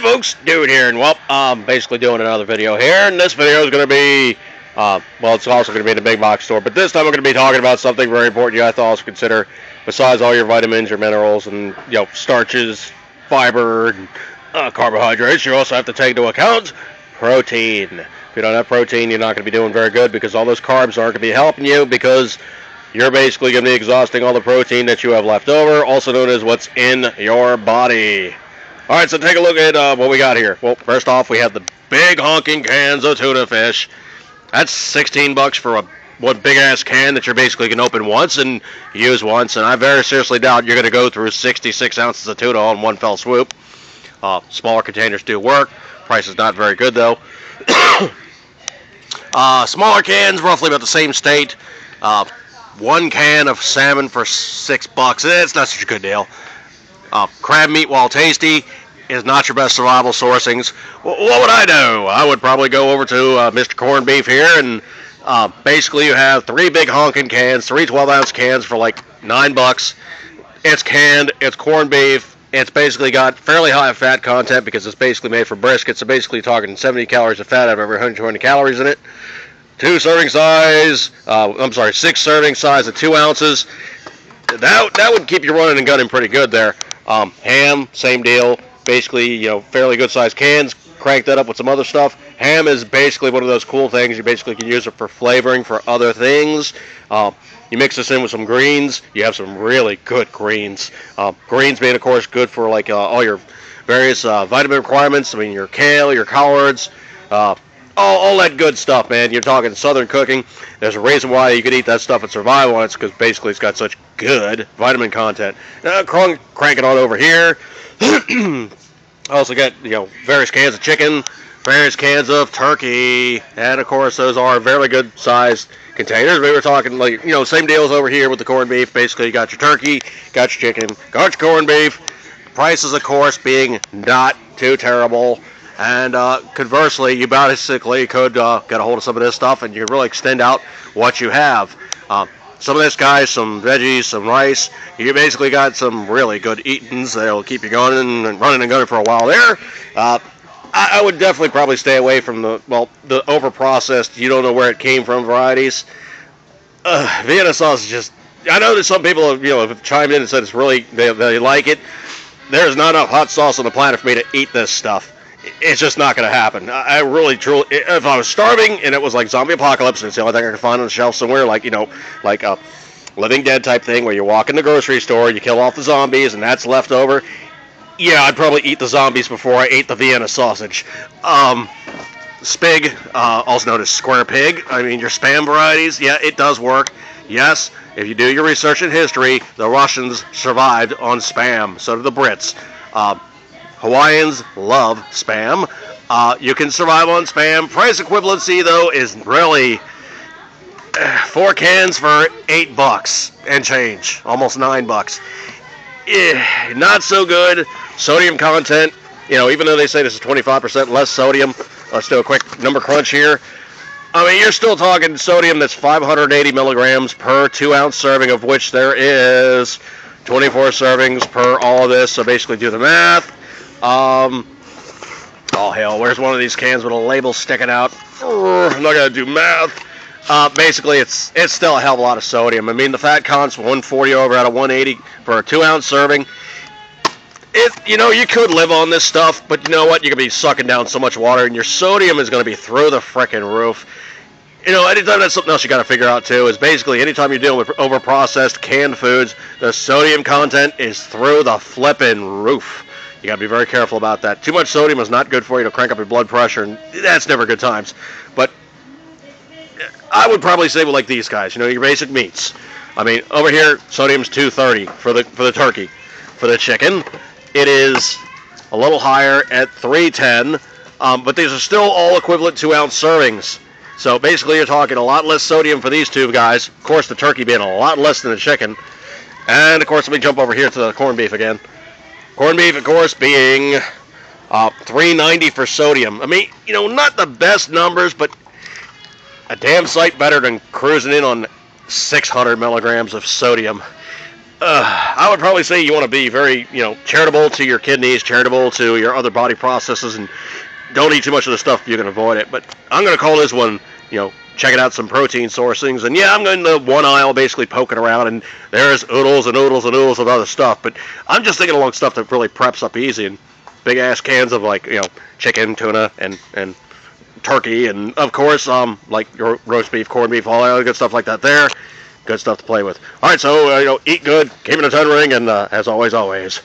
folks, Dude here, and well, I'm basically doing another video here, and this video is going to be, well, it's also going to be in the big box store, but this time we're going to be talking about something very important you have to also consider, besides all your vitamins, your minerals, and, you know, starches, fiber, and carbohydrates. You also have to take into account protein. If you don't have protein, you're not going to be doing very good, because all those carbs aren't going to be helping you, because you're basically going to be exhausting all the protein that you have left over, also known as what's in your body. Alright, so take a look at what we got here. Well, first off, we have the big honking cans of tuna fish. That's $16 for one big-ass can that you're basically going to open once and use once, and I very seriously doubt you're going to go through 66 ounces of tuna on one fell swoop. Smaller containers do work. Price is not very good, though. Smaller cans, roughly about the same state. One can of salmon for $6. It's not such a good deal. Crab meat, while tasty, is not your best survival sourcings. What would I do? I would probably go over to Mr. Corned Beef here, and basically you have three big honking cans, three 12-ounce cans for like $9. It's canned, it's corned beef, it's basically got fairly high fat content because it's basically made for brisket, so basically talking 70 calories of fat out of every 120 calories in it. 6 serving size of 2 ounces. That would keep you running and gunning pretty good there. Ham, same deal. Basically, you know, fairly good sized cans. Crank that up with some other stuff. Ham is basically one of those cool things. You basically can use it for flavoring for other things. You mix this in with some greens. You have some really good greens. Greens being, of course, good for like all your various vitamin requirements. I mean, your kale, your collards, all that good stuff, man. You're talking southern cooking. There's a reason why you could eat that stuff and survive on it. It's because basically it's got such good vitamin content. Crank it on over here. I also got, you know, various cans of chicken, various cans of turkey, and of course those are very good sized containers. We were talking, like, you know, same deals over here with the corned beef. Basically, you got your turkey, got your chicken, got your corned beef. Prices, of course, being not too terrible. And conversely, you basically could get a hold of some of this stuff, and you could really extend out what you have. Some of this, guys, some veggies, some rice. You basically got some really good eatings that'll keep you going and running and gunning for a while there. I would definitely probably stay away from the over-processed, you don't know where it came from varieties. Vienna sauce is just, I know that some people have chimed in and said it's really, they like it. There's not enough hot sauce on the planet for me to eat this stuff. It's just not going to happen. I really, truly, if I was starving and it was like zombie apocalypse and it's the only thing I could find on the shelf somewhere, like, you know, like a Living Dead type thing where you walk in the grocery store, you kill off the zombies and that's left over, yeah, I'd probably eat the zombies before I ate the Vienna sausage. Spig, also known as square pig, I mean, your Spam varieties, yeah, it does work. Yes, if you do your research in history, the Russians survived on Spam, so did the Brits. Hawaiians love Spam. You can survive on Spam. Price equivalency, though, is really 4 cans for $8 and change. Almost $9. Not so good. Sodium content, you know, even though they say this is 25% less sodium, let's do a quick number crunch here. I mean, you're still talking sodium that's 580 milligrams per 2-ounce serving, of which there is 24 servings per all of this, so basically do the math. Oh hell, where's one of these cans with a label sticking out? I'm not gonna do math. Basically, it's still a hell of a lot of sodium. I mean, the fat content's 140 over out of 180 for a 2-ounce serving. You know, you could live on this stuff, but you know what? You're gonna be sucking down so much water, and your sodium is gonna be through the frickin' roof. You know, anytime that's something else you gotta figure out too, is basically anytime you're dealing with over-processed canned foods, the sodium content is through the flippin' roof. You got to be very careful about that. Too much sodium is not good for you to crank up your blood pressure, and that's never good times. But I would probably say, well, like these guys, you know, your basic meats. I mean, over here, sodium's 230 for the turkey. For the chicken, it is a little higher at 310, but these are still all equivalent 2-ounce servings. So basically, you're talking a lot less sodium for these two guys. Of course, the turkey being a lot less than the chicken. And, of course, let me jump over here to the corned beef again. Corned beef, of course, being $3.90 for sodium. I mean, you know, not the best numbers, but a damn sight better than cruising in on 600 milligrams of sodium. I would probably say you want to be very, charitable to your kidneys, charitable to your other body processes, and don't eat too much of the stuff if you can avoid it. But I'm going to call this one, checking out some protein sourcings. And yeah, I'm going to one aisle basically poking around, and there's oodles and oodles and oodles of other stuff. But I'm just thinking along stuff that really preps up easy, and big ass cans of chicken, tuna, and turkey, and of course like your roast beef, corned beef, all that other good stuff like that there. Good stuff to play with. All right, so eat good, keep it in a 10 ring, and as always.